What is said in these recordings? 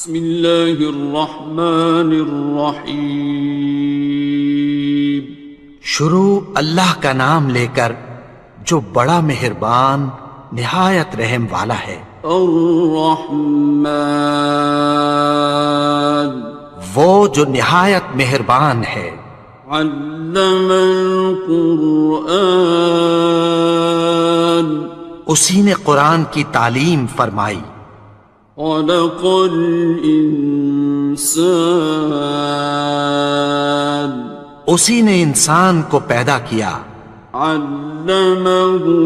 بسم اللہ الرحمن الرحیم۔ شروع اللہ کا نام لے کر جو بڑا مہربان نہایت رحم والا ہے۔ الرحمن، وہ جو نہایت مہربان ہے۔ علم القرآن، اسی نے قرآن کی تعلیم فرمائی۔ خلق الانسان، اسی نے انسان کو پیدا کیا۔ علمہ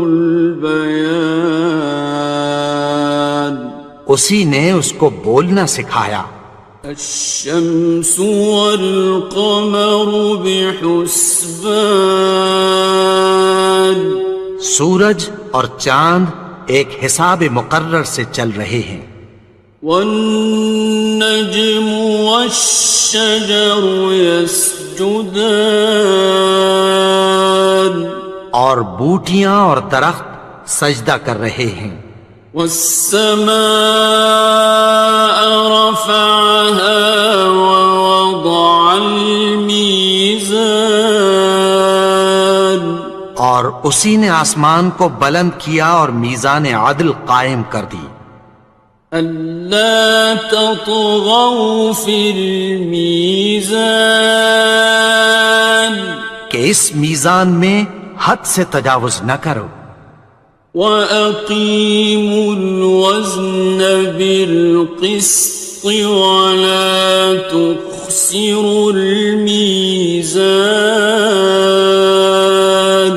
البیان، اسی نے اس کو بولنا سکھایا۔ الشمس والقمر بحسبان، سورج اور چاند ایک حساب مقرر سے چل رہے ہیں۔ والنجم والشجر يسجدان، اور بوٹیاں اور درخت سجدہ کر رہے ہیں۔ والسماء رفعها ووضع الميزان، اور اسی نے آسمان کو بلند کیا اور میزان عدل قائم کر دی۔ ألا تطغوا في الميزان، کہ اس میزان میں حد سے تجاوز نہ کرو۔ وَأَقِيمُوا الْوَزْنَ بِالْقِسْطِ وَلَا تُخْسِرُوا الْمِيزَانَ،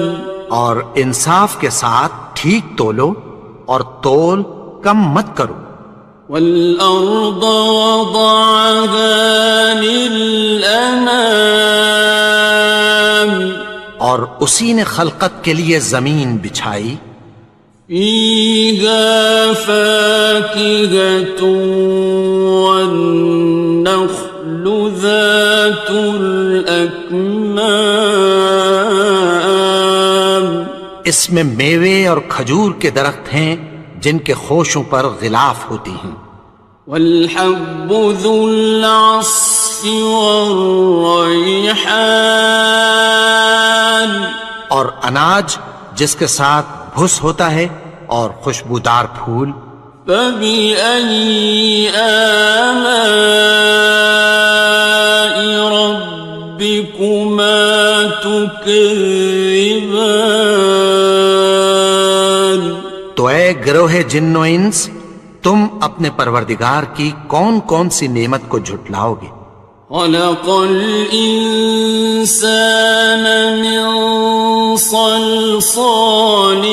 اور انصاف کے ساتھ ٹھیک تولو اور تول کم مت کرو۔ وَالْأَرْضَ وَضَعَهَا لِلْأَنَامِ، اور اسی نے خلقت کے لیے زمین بچھائی۔ فِيهَا فَاكِهَةٌ وَالنَّخْلُ ذَاتُ الْأَكْمَامِ، اس میں میوے اور کھجور کے درخت ہیں جن کے خوشوں پر غلاف ہوتی ہیں۔ وَالْحَبُّ ذُو الْعَصْفِ وَالرَّيْحَانِ، اور اناج جس کے ساتھ بھس ہوتا ہے اور خوشبودار پھول۔ فَبِأَيِّ آلَاءِ رَبِّكُمَا تُكَذِّبَانِ، تو اے گروہ جن و انس، تم اپنے پروردگار کی کون کون سی نعمت کو جھٹلاؤ گے؟ خَلَقَ الْإِنسَانَ مِنْ صَلْصَالٍ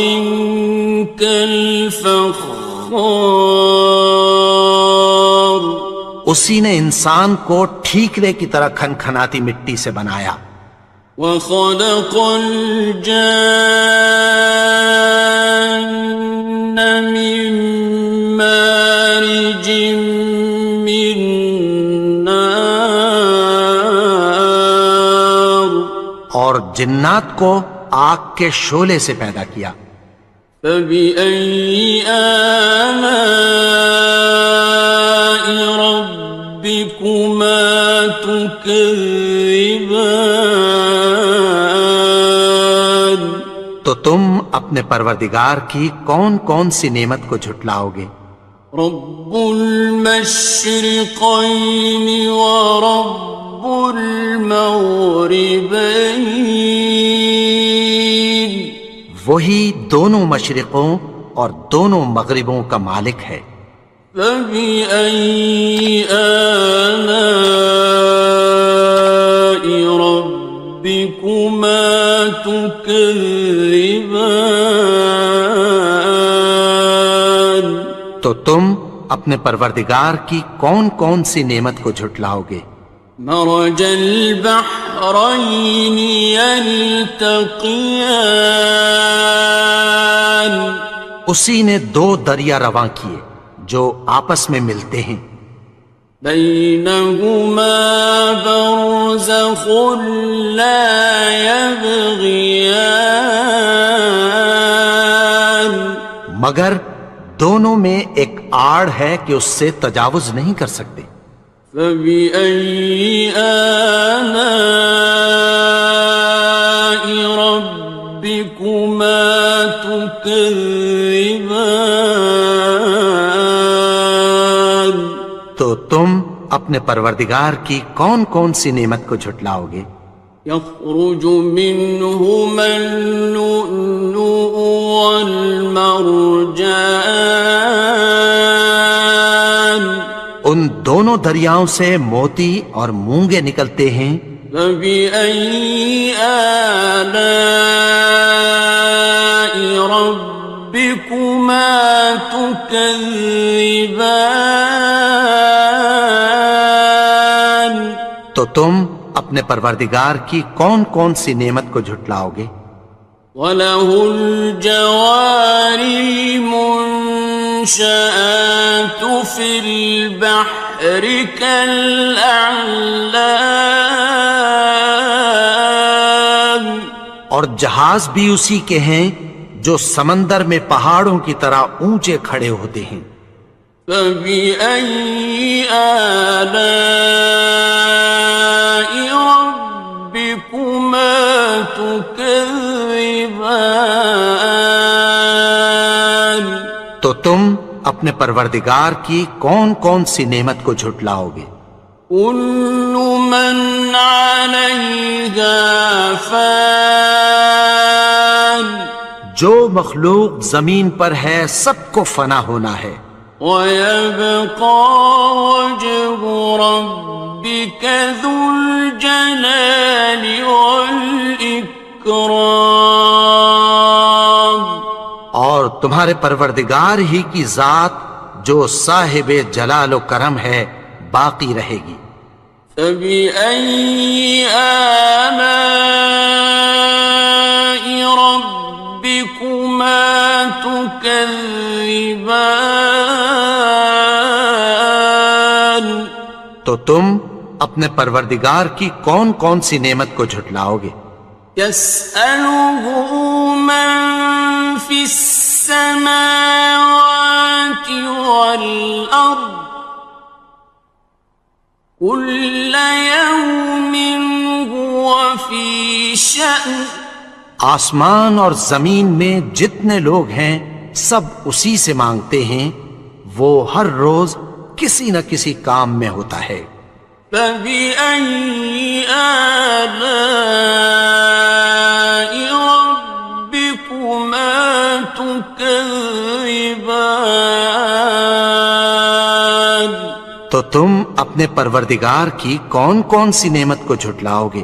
كَالْفَخَّارِ، اسی نے انسان کو ٹھیکرے کی طرح کھنکھناتی مٹی سے بنایا۔ وَخَلَقَ الْجَانَّ مِن مَّارِجٍ مِّن نَّارٍ، اور جنات کو آگ کے شعلے سے پیدا کیا۔ فَبِأَيِّ آلَاءِ رَبِّكُمَا تُكَذِّبَانِ، تو تم اپنے پروردگار کی کون کون سی نعمت کو جھٹلاؤ گے؟ رب المشرقین ورب المغربین، وہی دونوں مشرقوں اور دونوں مغربوں کا مالک ہے۔ فَبِأَيِّ آلَاءِ رَبِّكُمَا تُكَذِّبَانِ، تو تم اپنے پروردگار کی کون کون سی نعمت کو جھٹلاؤ گے؟ مرج البحرین یلتقیان، اسی نے دو دریا رواں کیے جو آپس میں ملتے ہیں۔ بینہما برزخ لا یبغیان، مگر دونوں میں ایک آڑ ہے کہ اس سے تجاوز نہیں کر سکتے۔ فبأي آلاء ربكما تكذبان؟ تو تم اپنے پروردگار کی کون کون سی نعمت کو جھٹلاؤ گے؟ يخرج منهما اللؤلؤ والمرجان، ان دونوں دریاؤں سے موتی اور مونگے نکلتے ہیں۔ فبأي آلاء ربكما تكذبان؟ تو تم اپنے پروردگار کی کون کون سی نعمت کو جھٹلاؤ گے؟ وَلَهُ الْجَوَارِ الْمُنشَآتُ فِي الْبَحْرِ كَالْأَعْلَامِ، اور جہاز بھی اسی کے ہیں جو سمندر میں پہاڑوں کی طرح اونچے کھڑے ہوتے ہیں۔ فَبِأَيِّ آلَاءِ رَبِّكُمَا تُكَذِّبَانِ؟ تو تم اپنے پروردگار کی کون کون سی نعمت کو جھٹلاؤ گے؟ كُلُّ مَنْ عَلَيْهَا فَانٍ، جو مخلوق زمین پر ہے سب کو فنا ہونا ہے۔ وَيَبْقَى وَجْهُ رَبِّكَ ذُو الْجَلَالِ وَالْإِكْرَامِ، اور تمہارے پروردگار ہی کی ذات جو صاحب جلال و کرم ہے باقی رہے گی۔ فَبِأَيِّ آلَاءِ رَبِّكُمَا تُكَذِّبَانِ؟ تو تم اپنے پروردگار کی کون کون سی نعمت کو جھٹلاؤ گے؟ يَسْأَلُهُ مَن فِي السَّمَاوَاتِ وَالْأَرْضِ كُلَّ يَوْمٍ هُوَ فِي شَأْنٍ، آسمان اور زمین میں جتنے لوگ ہیں سب اسی سے مانگتے ہیں، وہ ہر روز کسی نہ کسی کام میں ہوتا ہے۔ فَبِأَيِّ آلَاءِ رَبِّكُمَا تُكَذِّبَانِ؟ تو تم اپنے پروردگار کی کون کون سی نعمت کو جھٹلاؤ گے؟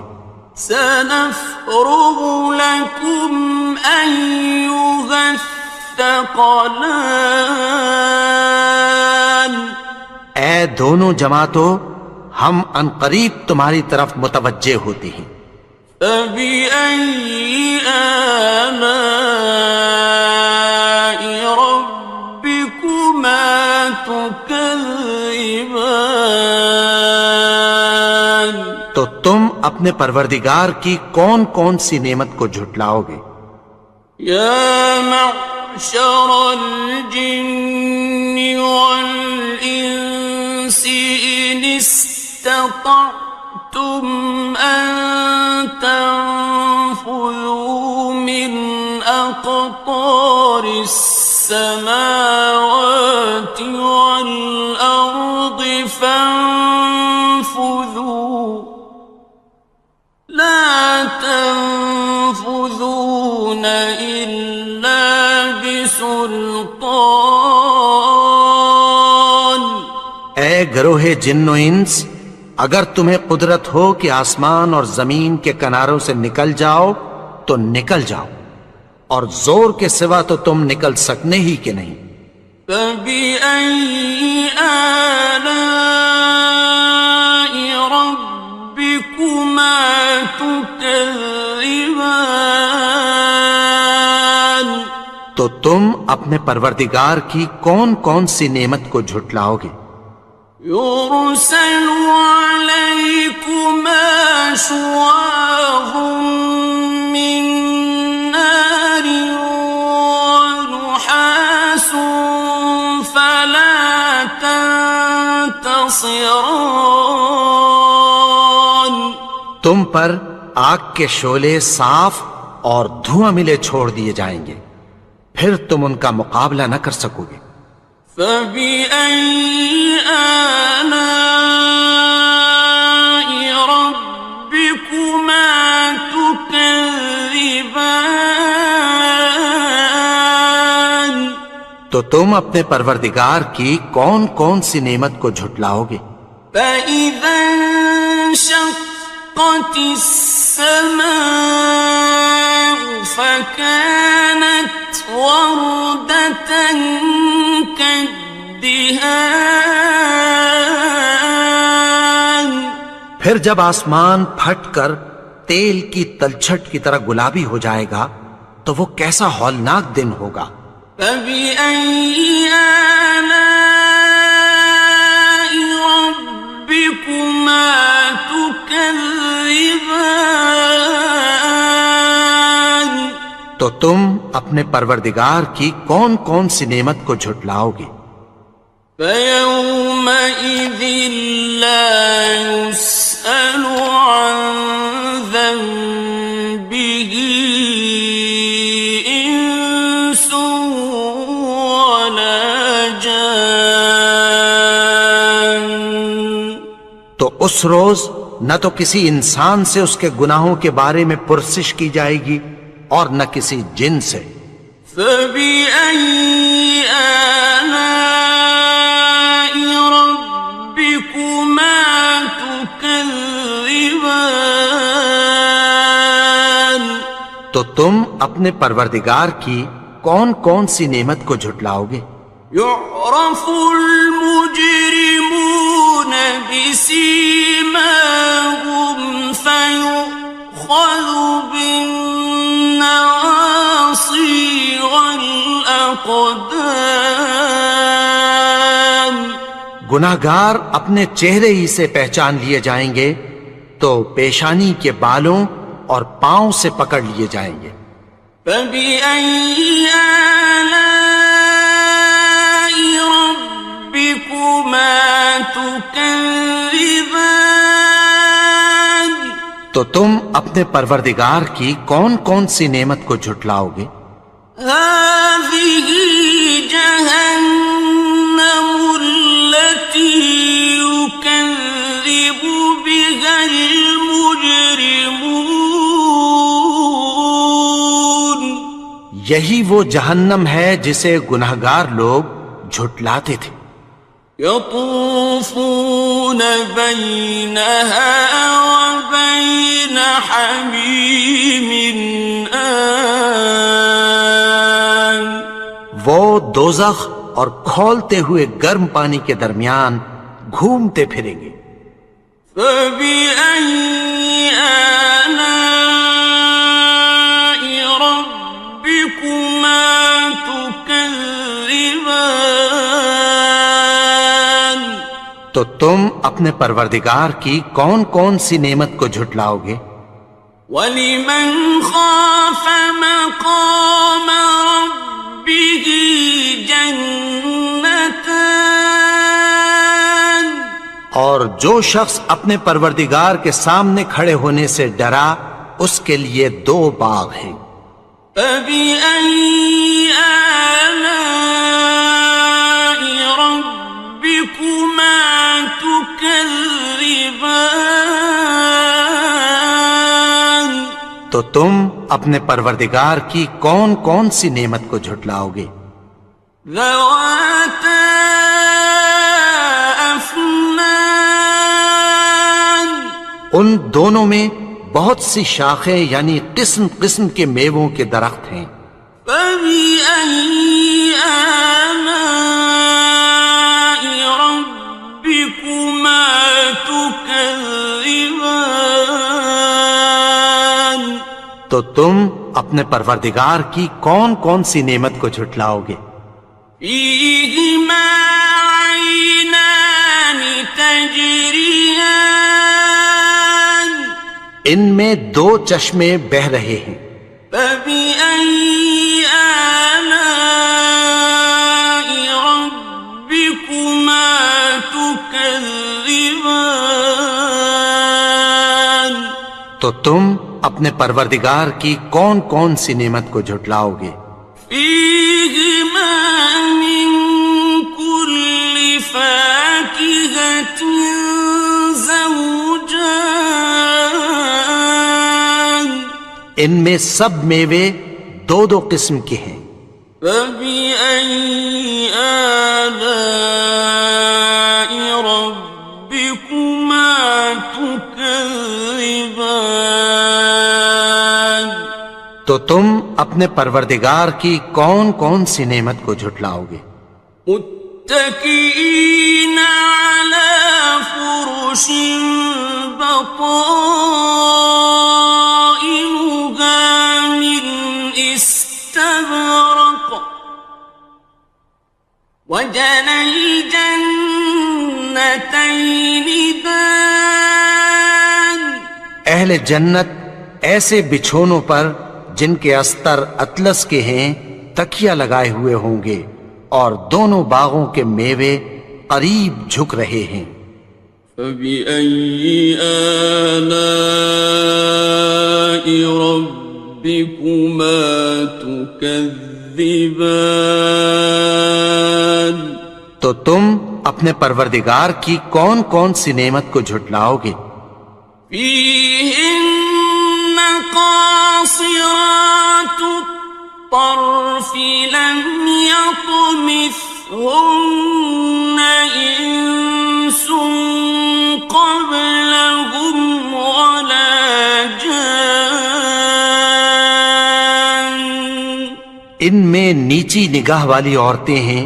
سَنَفْرُغُ لَكُمْ أَيُّهَ الثَّقَلَانِ، اے دونوں جماعتوں، ہم عنقریب تمہاری طرف متوجہ ہوتے ہیں۔ فَبِأَيِّ آلَاءِ رَبِّكُمَا تُكَذِّبَانِ؟ تو تم اپنے پروردگار کی کون کون سی نعمت کو جھٹلاؤ گے؟ يَا مَعْشَرَ الْجِنِّ وَالْإِنسِ إِنِ اسْتَطَعْتُمْ أَن تَنفُذُوا مِنْ أَقْطَارِ السَّمَاوَاتِ وَالْأَرْضِ فَانفُذُوا لَا تَنفُذُونَ إِلَّا بِسُلْطَانٍ۔ اے گروہ جن و انس، اگر تمہیں قدرت ہو کہ آسمان اور زمین کے کناروں سے نکل جاؤ تو نکل جاؤ، اور زور کے سوا تو تم نکل سکنے ہی کہ نہیں۔ فَبِأَيِّ آلَاءِ رَبِّكُمَا تُكَذِّبَانِ؟ تو تم اپنے پروردگار کی کون کون سی نعمت کو جھٹلاؤ گے؟ يُرْسَلُ عَلَيْكُمَا شُوَاظٌ مِّن نَّارٍ وَنُحَاسٌ فَلَا تنتصران تم پر آگ کے شعلے صاف اور دھواں ملے چھوڑ دیے جائیں گے، پھر تم ان کا مقابلہ نہ کر سکو گے۔ فبأي آلاء ربكما تكذبان تو تم اپنے پروردگار کی کون کون سی نعمت کو جھٹلاؤ گے؟ فإذا انشقت السماء فكانت وردة كالدهان پھر جب آسمان پھٹ کر تیل کی تلچھٹ کی طرح گلابی ہو جائے گا تو وہ کیسا ہولناک دن ہوگا۔ فبأي آلاء ربكما تكذبان تو تم اپنے پروردگار کی کون کون سی نعمت کو جھٹلاؤ گے؟ فيومئذ لا يسأل عن ذنبه إنس ولا جان تو اس روز نہ تو کسی انسان سے اس کے گناہوں کے بارے میں پرسش کی جائے گی اور نہ کسی جن سے۔ فبأي آلاء ربكما تكذبان تو تم اپنے پروردگار کی کون کون سی نعمت کو جھٹلاؤ گے؟ يعرف المجرمون بسيماهم فيؤخذ بالنواصي والأقدام گناہگار اپنے چہرے ہی سے پہچان لیے جائیں گے تو پیشانی کے بالوں اور پاؤں سے پکڑ لیے جائیں گے۔ فبأي آلاء ربكما تكذبان تو تم اپنے پروردگار کی کون کون سی نعمت کو جھٹلاؤ گے؟ هذه جهنم التي يكذب بها المجرمون یہی وہ جہنم ہے جسے گناہگار لوگ جھٹلاتے تھے۔ يطوفون بينها وبين حميم آن وہ دوزخ اور کھولتے ہوئے گرم پانی کے درمیان گھومتے پھریں گے۔ فبأي آلاء ربكما تكذبان تو تم اپنے پروردگار کی کون کون سی نعمت کو جھٹلاؤ گے؟ وَلِمَنْ خَافَ مَقَامَ رَبِّهِ جَنَّتَانِ اور جو شخص اپنے پروردگار کے سامنے کھڑے ہونے سے ڈرا اس کے لیے دو باغ ہیں۔ فَبِأَيِّ آلَاءِ رَبِّكُمَا تُكَذِّبَانِ تو تم اپنے پروردگار کی کون کون سی نعمت کو جھٹلاؤ گے؟ ذَوَاتَا أَفْنَانٍ ان دونوں میں بہت سی شاخیں یعنی قسم قسم کے میووں کے درخت ہیں۔ فَبِأَيِّ آلَاءِ رَبِّكُمَا تُكَذِّبَانِ تو تم اپنے پروردگار کی کون کون سی نعمت کو جھٹلاؤ گے؟ فِيهِمَا عَيْنَانِ تَجْرِيَانِ ان میں دو چشمے بہہ رہے ہیں۔ فَبِأَيِّ آلَاءِ رَبِّكُمَا تُكَذِّبَانِ تكذبان تو تم اپنے پروردگار کی کون کون سی نعمت کو جھٹلاؤ گے؟ فيهما من كل فاكهة زوجان ان میں سب میوے دو دو قسم کے ہیں۔ فبأي آلاء ربكما تكذبان تو تم اپنے پروردگار کی کون کون سی نعمت کو جھٹلاؤ گے؟ متكئين على فرش بطائنها من استبرق وجنى الجنتين دان اہل جنت ایسے بچھونوں پر جن کے استر اطلس کے ہیں تکیہ لگائے ہوئے ہوں گے، اور دونوں باغوں کے میوے قریب جھک رہے ہیں۔ فبأي آلاء ربكما تكذبان تو تم اپنے پروردگار کی کون کون سی نعمت کو جھٹلاؤ گے؟ فيهن قاصرات الطرف لم يطمثهن إنس قبلهم ولا جان ان میں نیچی نگاہ والی عورتیں ہیں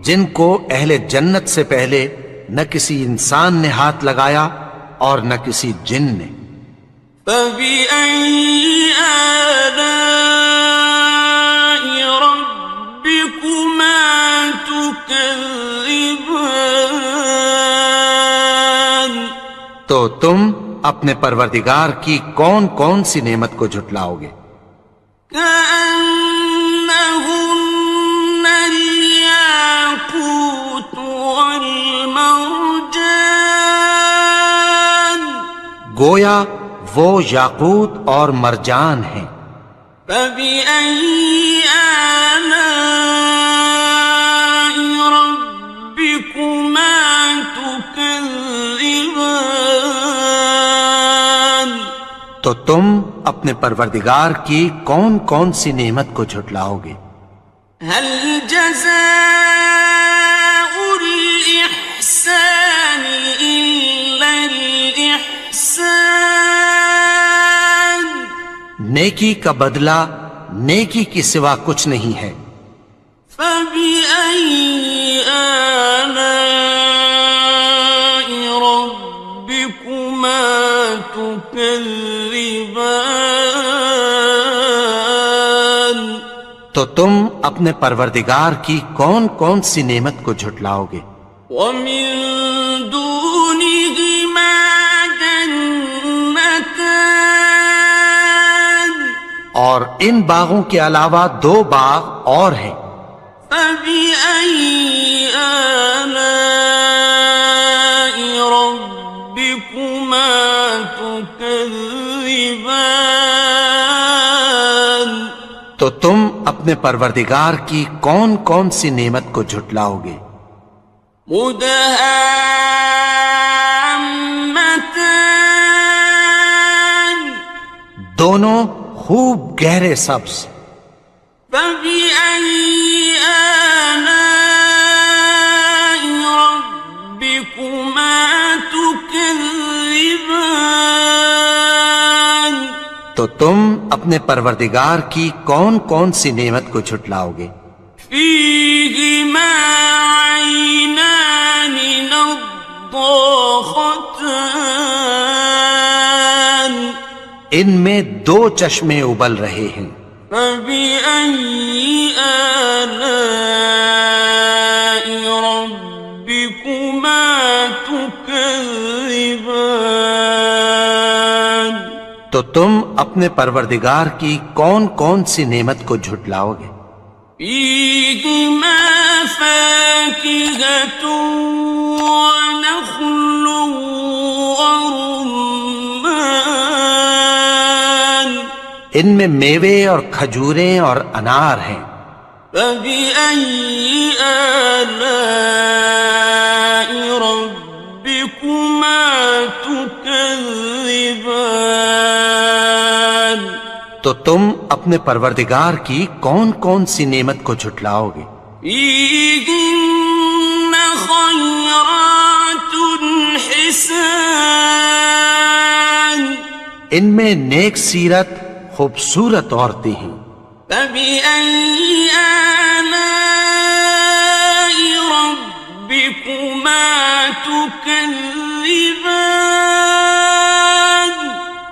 جن کو اہل جنت سے پہلے نہ کسی انسان نے ہاتھ لگایا اور نہ کسی جن نے۔ فبأي آلاء ربكما تكذبان تو تم اپنے پروردگار کی کون کون سی نعمت کو جھٹلاؤ گے؟ كأنهن الياقوت والمرجان گویا وہ یاقوت اور مرجان ہیں۔ فبأي آلاء ربكما تكذبان تو تم اپنے پروردگار کی کون کون سی نعمت کو جھٹلاؤ گے؟ هل جزاء الإحسان إلا الإحسان نیکی کا بدلہ نیکی کی سوا کچھ نہیں ہے۔ فبأي آلاء ربكما تكذبان تو تم اپنے پروردگار کی کون کون سی نعمت کو جھٹلاؤ گے؟ ومن دونهما جنتان اور ان باغوں کے علاوہ دو باغ اور ہیں۔ فبأي آلاء ربكما تكذبان تو تم اپنے پروردگار کی کون کون سی نعمت کو جھٹلاؤ گے؟ مدهامتان دونوں خوب گہرے سبز۔ فبأي آلاء ربكما تكذبان تو تم اپنے پروردگار کی کون کون سی نعمت کو جھٹلاؤ گے؟ فيهما عينان نضاختان ان میں دو چشمے ابل رہے ہیں۔ فبأي آلاء ربكما تكذبان تو تم اپنے پروردگار کی کون کون سی نعمت کو جھٹلاؤ گے؟ فيهما فاكهة ونخل ورمان ان میں میوے اور کھجوریں اور انار ہیں. فبأي آلاء ربكما تكذبان تو تم اپنے پروردگار کی کون کون سی نعمت کو جھٹلاؤ گے؟ فيهن خيرات حسان ان میں نیک سیرت خوبصورت عورتیں ہیں. فبأي آلاء ربكما تكذبان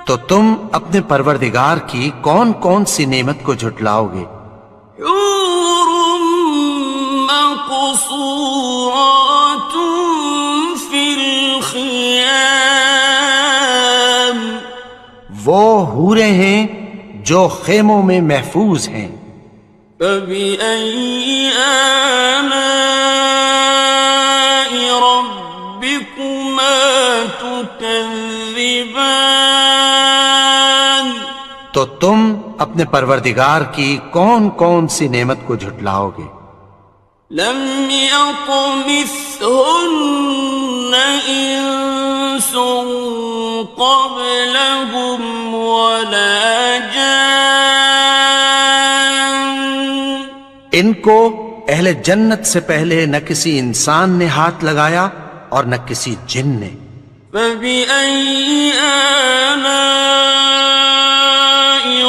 تو تم اپنے پروردگار کی کون کون سی نعمت کو جھٹلاؤ گے؟ حور مقصورات في الخيام وہ حوریں ہیں جو خیموں میں محفوظ ہیں. فبأي آلاء ربكما تكذبان تو تم اپنے پروردگار کی کون کون سی نعمت کو جھٹلاؤ گے؟ لم يطمثهن إنس قبلهم ولا جان ان کو اہل جنت سے پہلے نہ کسی انسان نے ہاتھ لگایا اور نہ کسی جن نے. فبأي آلاء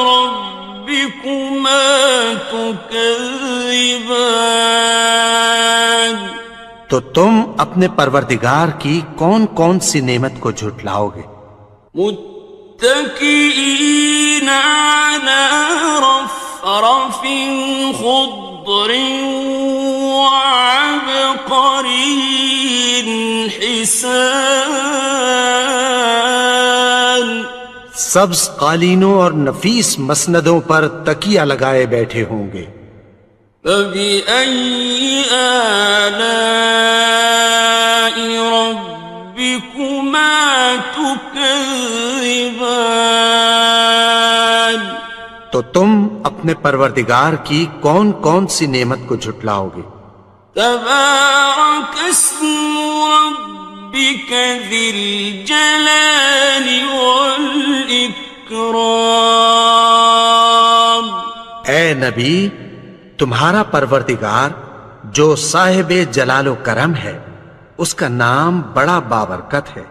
ربكما تكذبان تو تم اپنے پروردگار کی کون کون سی نعمت کو جھٹلاؤ گے؟ متكئين على رفرف خضر وعبقري حسان سبز قالینوں اور نفیس مسندوں پر تکیہ لگائے بیٹھے ہوں گے. فبأي آلاء ربكما تكذبان تو تم اپنے پروردگار کی کون کون سی نعمت کو جھٹلاؤ گے؟ تبارك اسم ربك ذي الجلال والإكرام اے نبی، تمہارا پروردگار جو صاحب جلال و کرم ہے، اس کا نام بڑا بابرکت ہے.